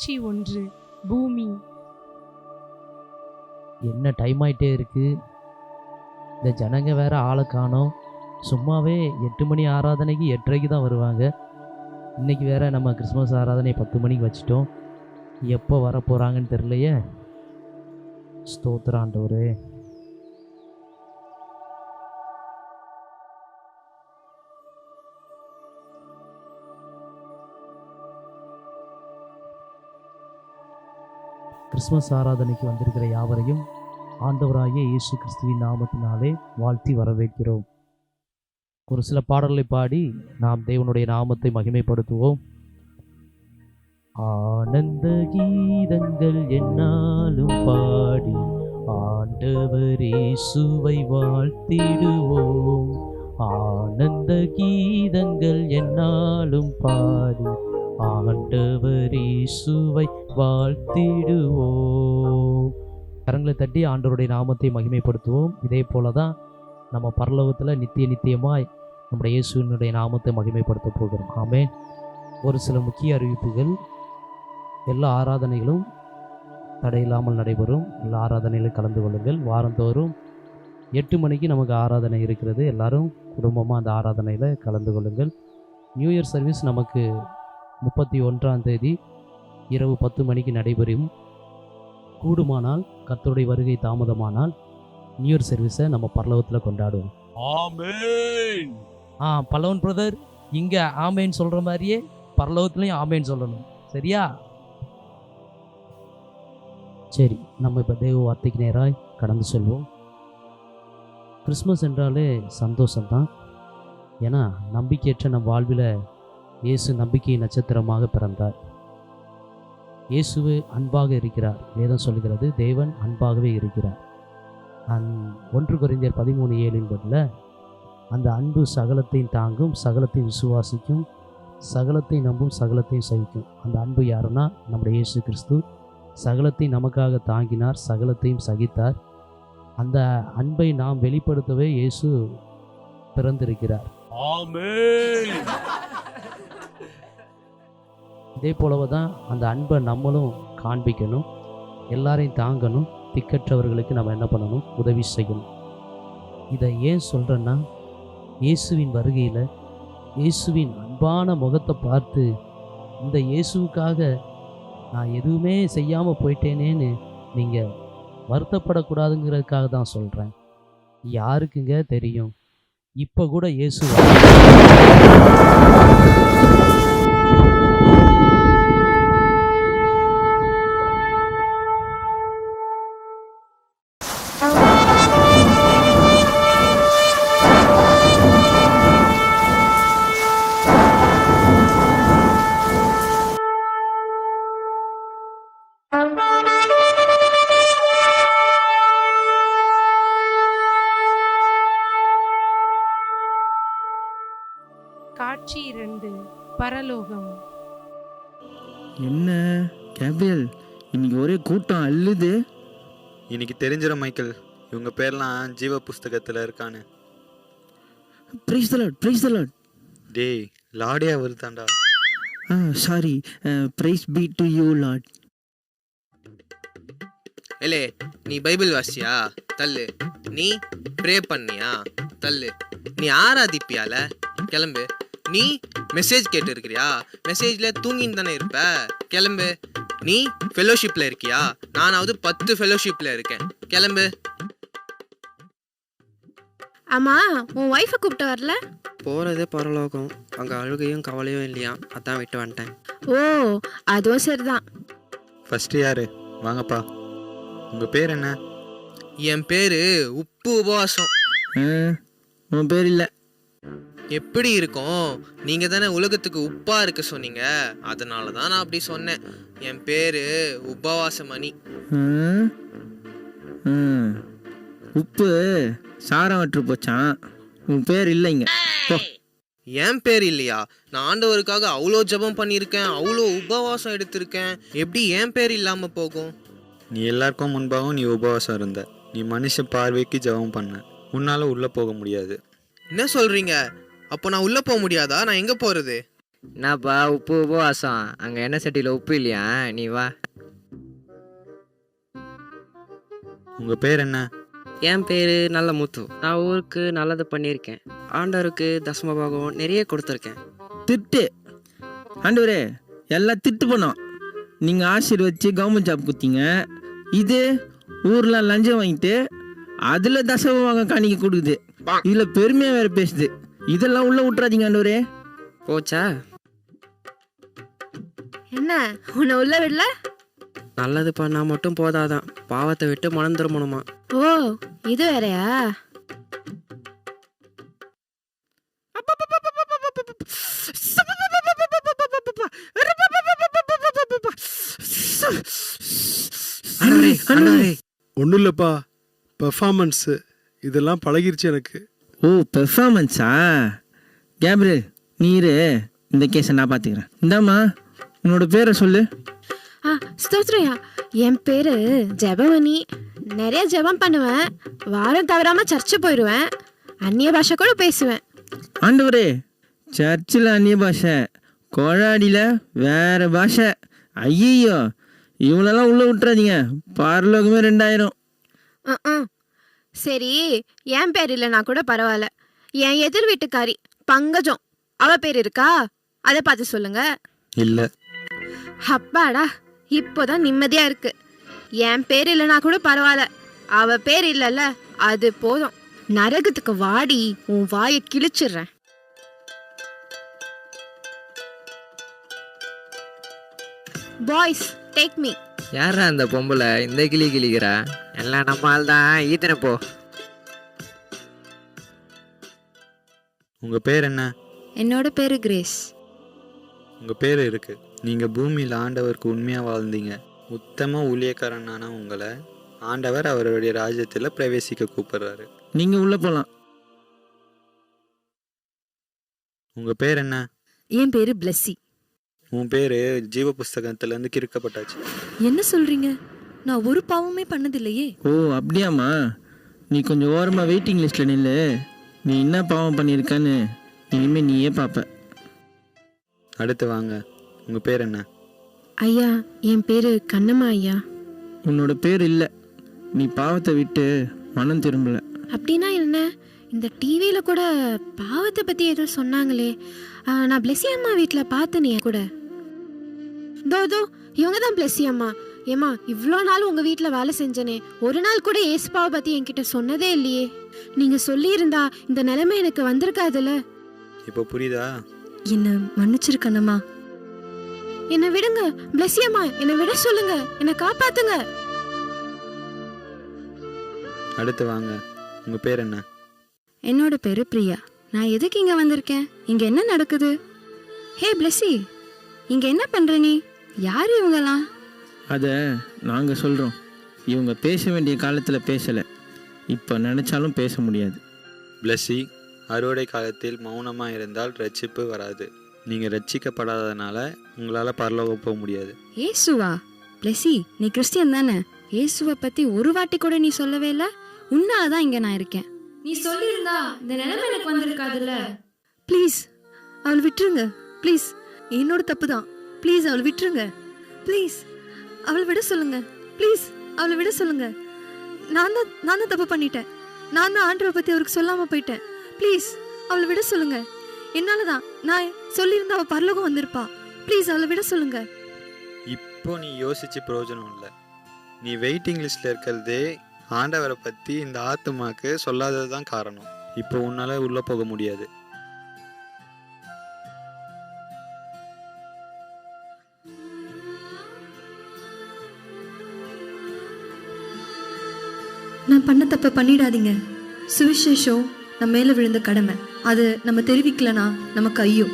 காட்சி 1. பூமி. என்ன டைம் ஆயிட்டே இருக்கு, இந்த ஜனங்க வேற ஆளை காணோம். சும்மாவே 8 மணி ஆராதனைக்கு 8:30 தான் வருவாங்க. இன்னைக்கு வேற நம்ம கிறிஸ்மஸ் ஆராதனை 10 மணிக்கு வச்சிட்டோம். எப்போ வர போறாங்கன்னு தெரியலையே. ஸ்தோத்திரம் ஆண்டவரே. கிறிஸ்மஸ் ஆராதனைக்கு வந்திருக்கிற யாவரையும் ஆண்டவராகிய இயேசு கிறிஸ்துவின் நாமத்தினாலே வாழ்த்தி வரவேற்கிறோம். ஒரு சில பாடல்களை பாடி நாம் தேவனுடைய நாமத்தை மகிமைப்படுத்துவோம். ஆனந்த கீதங்கள் என்னாலும் பாடி ஆண்டவர் இயேசுவை வாழ்த்திடுவோம். ஆனந்த கீதங்கள் என்னாலும் பாடி ஆண்டவர் இயேசுவை வாழ்த்திடுவோம். கரங்களை தட்டி ஆண்டவருடைய நாமத்தை மகிமைப்படுத்துவோம். இதே போல தான் நம்ம பரலோகத்தில் நித்தியமாய் நம்முடைய இயேசுவினுடைய நாமத்தை மகிமைப்படுத்த போகிறோம். ஆமென். ஒரு சில முக்கிய அறிவிப்புகள். எல்லா ஆராதனைகளும் தடையில்லாமல் நடைபெறும். எல்லா ஆராதனைகளும் கலந்து கொள்ளுங்கள். வாரந்தோறும் 8 மணிக்கு நமக்கு ஆராதனை இருக்கிறது. எல்லாரும் குடும்பமாக அந்த ஆராதனையில் கலந்து கொள்ளுங்கள். நியூ இயர் சர்வீஸ் நமக்கு 31ஆம் தேதி இரவு 10 மணிக்கு நடைபெறும். கூடுமானால் கர்த்தருடைய வருகை தாமதமானால் நியூ இயர் சர்வீஸை நம்ம பரலோகத்தில் கொண்டாடுவோம். ஆமென். பல்லவன் பிரதர் இங்கே ஆமேன்னு சொல்கிற மாதிரியே பரலோகத்துலேயும் ஆமேன்னு சொல்லணும். சரியா? சரி, நம்ம இப்போ தேவ வார்த்தைக்கு நேராக கடந்து செல்வோம். கிறிஸ்மஸ் என்றாலே சந்தோஷம்தான். ஏன்னா நம்பிக்கையற்ற நம் வாழ்வில் இயேசு நம்பிக்கை நட்சத்திரமாக பிறந்தார். இயேசுவே அன்பாக இருக்கிறார். வேதம் சொல்கிறது தேவன் அன்பாகவே இருக்கிறார். 1 கொரிந்தியர் 13:7 அந்த அன்பு சகலத்தையும் தாங்கும், சகலத்தையும் விசுவாசிக்கும், சகலத்தை நம்பும், சகலத்தையும் சகிக்கும். அந்த அன்பு யாருன்னா நம்முடைய இயேசு கிறிஸ்து. சகலத்தையும் நமக்காக தாங்கினார், சகலத்தையும் சகித்தார். அந்த அன்பை நாம் வெளிப்படுத்தவே இயேசு பிறந்திருக்கிறார். ஆமென். இதே போலவே தான் அந்த அன்பை நம்மளும் காண்பிக்கணும். எல்லாரையும் தாங்கணும். திக்கற்றவர்களுக்கு நம்ம என்ன பண்ணணும்? உதவி செய்யணும். இதை ஏன் சொல்கிறேன்னா, இயேசுவின் வருகையில் இயேசுவின் அன்பான முகத்தை பார்த்து இந்த இயேசுவுக்காக நான் எதுவுமே செய்யாமல் போயிட்டேனேன்னு நீங்கள் வருத்தப்படக்கூடாதுங்கிறதுக்காக தான் சொல்கிறேன். யாருக்குங்க தெரியும், இப்போ கூட இயேசு காட்சி 2. பரலோகம். என்ன கேப்ரியல், இன்னைக்கு ஒரே கூட்டம் அள்ளுது. இன்னைக்கு தெரிஞ்சிடும் மைக்கேல், இவங்க பேர்லாம் ஜீவ புஸ்தகத்தில் இருக்கான்னு. Praise the lord, praise the lord. டேய், லாடியா வருதாண்டா. Sorry, praise be to you lord. ஏலே, நீ பைபிள் வாசியா? தள்ளு. நீ ப்ரே பண்ணியா? தள்ளு. நீ ஆராதிப்பியால? கிளம்பு. நீ மெசேஜ் கேட்டு இருக்கிறியா? மெசேஜ்ல தூங்கின்னு தானே இருப்ப. கிளம்பு. நீ ஃபெலோஷிப்ல இருக்கியா? நானாவது 10 ஃபெலோஷிப்ல இருக்கேன். கிளம்பு. ஆமா, உன் ஒய்ஃபை கூப்பிட்டு வரல? போகிறதே பரலோகம், அங்கே அழுகையும் கவலையும் இல்லையா, அதான் விட்டு வந்துட்டேன். ஓ, அதுவும் சரிதான். ஃபர்ஸ்ட் யாரு? வாங்கப்பா. உங்கள் பேர் என்ன? என் பேரு உப்பு உபவாசம். உன் பேர் இல்லை. எப்படி இருக்கும்? நீங்க தானே உலகத்துக்கு உப்பா இருக்க சொன்னீங்க, அதனால தான் நான் அப்படி சொன்னேன். என் பேரு உபவாசமணி. உப்பு சாரம் வற்று போச்சான். உன் பேர் இல்லைங்க. என் பேர் இல்லையா? நான் ஆண்டவருக்காக அவ்வளோ ஜெபம் பண்ணியிருக்கேன், அவ்வளோ உபவாசம் எடுத்திருக்கேன். எப்படி என் பேர் இல்லாம போகும்? நீ எல்லாருக்கும் முன்பாகவும் நீ உபவாசம் இருந்த. நீ மனுஷ பார்வைக்கு ஜெபம் பண்ண. உன்னால உள்ள போக முடியாது. என்ன சொல்றீங்க? அப்போ நான் உள்ள போக முடியாதா? நான் எங்க போறது? என்னப்பா உப்பு உபவாசம், அங்கே எண்ணெய் சட்டியில் உப்பு இல்லையா? நீ வா. உங்கள் பேர் என்ன? என் பேர் நல்ல முத்து. நான் ஊருக்கு நல்லது பண்ணியிருக்கேன். ஆண்டவருக்கு தசமபாகம் நிறைய கொடுத்துருக்கேன். திட்டு ஆண்டவரே, எல்லாம் திட்டு பண்ணோம். நீங்கள் ஆசீர்வதிச்சு கவர்மெண்ட் ஜாப் கொடுத்தீங்க. இது ஊரில் லஞ்சம் வாங்கிட்டு அதில் தசமபாகம் காணிக்க கொடுக்குது. இதில் பெருமையாக வேறு பேசுது. இதெல்லாம் உள்ளே விட்டுறாதீங்க ஆண்டவரே. போச்சா? என்ன உன்னை உள்ள விடல? நல்லது பண்ணா மட்டும் போதாதான், பாவத்தை விட்டு மனம் திரும்பணுமா? ஓ, இது வேறயா? ஒன்றும் இல்லைப்பா, பெர்ஃபார்மன்ஸு இதெல்லாம் பழகிருச்சு எனக்கு. ஓ, பெர்ஃபார்மன்ஸா? கேப்ரியல், நீரு இந்த கேஸை நான் பார்த்துக்கிறேன். இந்தாம்மா, உன்னோட பேரை சொல்லு. ஸ்தோத்ரையா, என் பேரு ஜெபமணி. நிறைய ஜெபம் பண்ணுவேன். வாரம் தவறாம சர்ச்சு போயிடுவேன். அந்நிய பாஷை கூட பேசுவேன். ஆண்டவரே, சர்ச்சில் அந்நிய பாஷை, கோழாடியில் வேற பாஷை. ஐயோ, இவங்களெல்லாம் உள்ளே விட்டுறாதீங்க. பரலோகமே 2000. சரி, என் பேர் இல்லைனா கூட பரவாயில்ல. என் எதிர் வீட்டுக்காரி பங்கஜம், அவ பேர் இருக்கா? அதை பார்த்து சொல்லுங்க. இல்லை. அப்பாடா, இப்போதான் நிம்மதியா இருக்கு. என் பேர் இல்லைனா கூட பரவாயில்ல, அவ பேர் இல்லைல்ல, அது போதும். நரகத்துக்கு வாடி, உன் வாயை கிழிச்சிடுறேன். Boys, take me. யாரா அந்த பொம்பளை இந்த கிளி கிளிக்கிறா? எல்லாம் நம்ம ஆள் தான். ஈத்தனை போ. உங்கள் பேர் என்ன? என்னோட பேரு கிரேஸ். உங்கள் பேர் இருக்குது. நீங்கள் பூமியில் ஆண்டவருக்கு உண்மையாக வாழ்ந்தீங்க. உத்தம ஊழியக்காரனான உங்களை ஆண்டவர் அவருடைய ராஜ்யத்தில் பிரவேசிக்க கூப்பிடுறாரு. நீங்கள் உள்ளே போகலாம். உங்கள் பேர் என்ன? என் பேரு பிளஸ்ஸி. உன் பேர் ஜீவ புஸ்தகத்திலேருந்து கிறுக்கப்பட்டாச்சு. என்ன சொல்றீங்க? நான் ஒரு பாவமே பண்ணதில்லையே. ஓ, அப்படியாம்மா? நீ கொஞ்சம் ஓரமாக வெயிட்டிங் லிஸ்ட்டில் நில்லு. நீ என்ன பாவம் பண்ணியிருக்கான்னு இனிமேல் நீயே பார்ப்ப. அடுத்து வாங்க. உங்கள் பேர் என்ன? ஐயா, என் பேரு கண்ணம்மா ஐயா. உன்னோட பேர் இல்லை. நீ பாவத்தை விட்டு மனம் திரும்பல. அப்படின்னா என்ன? இந்த டிவியில் கூட பாவத்தை பற்றி ஏதோ சொன்னாங்களே. நான் பிளெஸி அம்மா வீட்டில் பார்த்தனே கூட. தோ இவங்க தான் பிளெஸி அம்மா. ஏம்மா, இவ்வளோ நாள் உங்கள் வீட்டில் வேலை செஞ்சனே, ஒரு நாள் கூட ஏசுப்பாவை பற்றி என்கிட்ட சொன்னதே இல்லையே. நீங்கள் சொல்லியிருந்தா இந்த நிலைமை எனக்கு வந்திருக்காதுல்ல. இப்போ புரியுதா? என்ன மன்னிச்சிருக்கணுமா? என்னை விடுங்க பிளெஸி அம்மா, என்னை விட சொல்லுங்க, என்னை காப்பாத்துங்க. அடுத்து வாங்க. உங்கள் பேர் என்ன? என்னோட பேரு பிரியா. நான் எதுக்கு இங்க வந்திருக்கேன்? இங்க என்ன நடக்குது? ஹே பிளெஸி, இங்க என்ன பண்ற நீ? யாரு இவங்கலாம்? அதை நாங்கள் சொல்கிறோம். இவங்க பேச வேண்டிய காலத்தில் பேசலை. இப்போ நினச்சாலும் பேச முடியாது. பிளஸி, அறுவடை காலத்தில் மௌனமாக இருந்தால் ரட்சிப்பு வராது. நீங்கள் ரட்சிக்கப்படாததுனால உங்களால் பரலோகம் போக முடியாது. ஏசுவா? பிளெஸி, நீ கிறிஸ்டியன் தானே? இயேசுவை பத்தி ஒரு வாட்டி கூட நீ சொல்லவே இல்லை. உன்னாலதான் இங்க நான் இருக்கேன். நீ சொல்லியிருந்தா இந்த நிலைமை எனக்கு வந்திருக்காதுல்ல. ப்ளீஸ் அவளை விட்டுருங்க. ப்ளீஸ், என்னோட தப்பு தான். ப்ளீஸ் அவளை விட்டுருங்க. ப்ளீஸ் அவளை விட சொல்லுங்க. ப்ளீஸ் அவளை விட சொல்லுங்க. நான் தான் தப்பு பண்ணிட்டேன். நான் தான் ஆண்டவரை பத்தி அவருக்கு சொல்லாம போயிட்டேன். ப்ளீஸ் அவளை விட சொல்லுங்க. என்னால தான். நான் சொல்லியிருந்தா அவள் பரலோகம் வந்திருப்பா. ப்ளீஸ் அவளை விட சொல்லுங்க. இப்போ நீ யோசிச்சு பிரயோஜனம் இல்லை. நீ வெயிட்டிங் லிஸ்ட்ல இருக்கிறதே ஆண்டவரை பற்றி இந்த ஆத்துமாக்கு சொல்லாதது தான் காரணம். இப்போ உன்னால் உள்ளே போக முடியாது. நான் பண்ண தப்ப பண்ணிடாதீங்க. சுவிசேஷம் நம்ம மேலே விழுந்த கடமை. அது நம்ம தெரிவிக்கலனா நமக்கு ஐயோ.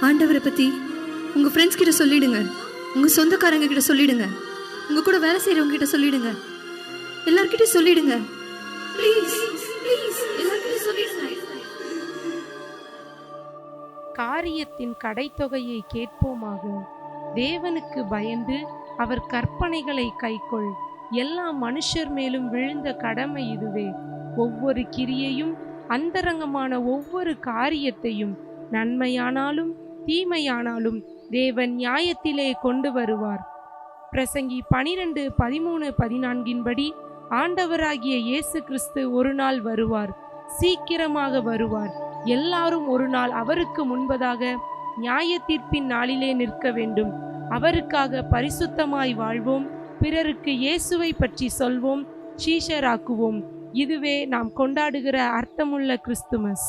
ஆண்டவரை பற்றி உங்கள் ஃப்ரெண்ட்ஸ் கிட்ட சொல்லிடுங்க. உங்கள் சொந்தக்காரங்க கிட்ட சொல்லிடுங்க. உங்கள் கூட வேலை செய்கிறவங்க கிட்ட சொல்லிடுங்க. எல்லார்கிட்டையும் சொல்லிடுங்க. ப்ளீஸ் ப்ளீஸ் எல்லார்கிட்டையும் சொல்லிடுங்க. காரியத்தின் கடைத்தொகையை கேட்போமாக. தேவனுக்கு பயந்து அவர் கற்பனைகளை கைக்கொள். எல்லா மனுஷர் மேலும் விழுந்த கடமை இதுவே. ஒவ்வொரு கிரியையும் அந்தரங்கமான ஒவ்வொரு காரியத்தையும் நன்மையானாலும் தீமையானாலும் தேவன் நியாயத்திலே கொண்டு வருவார். பிரசங்கி 12:13-14 படி ஆண்டவராகிய இயேசு கிறிஸ்து ஒரு நாள் வருவார், சீக்கிரமாக வருவார். எல்லாரும் ஒரு நாள் அவருக்கு முன்பதாக நியாய தீர்ப்பின் நாளிலே நிற்க வேண்டும். அவருக்காக பரிசுத்தமாய் வாழ்வோம், பிறருக்கு இயேசுவை பற்றி சொல்வோம், சீஷராக்குவோம். இதுவே நாம் கொண்டாடுகிற அர்த்தமுள்ள கிறிஸ்துமஸ்.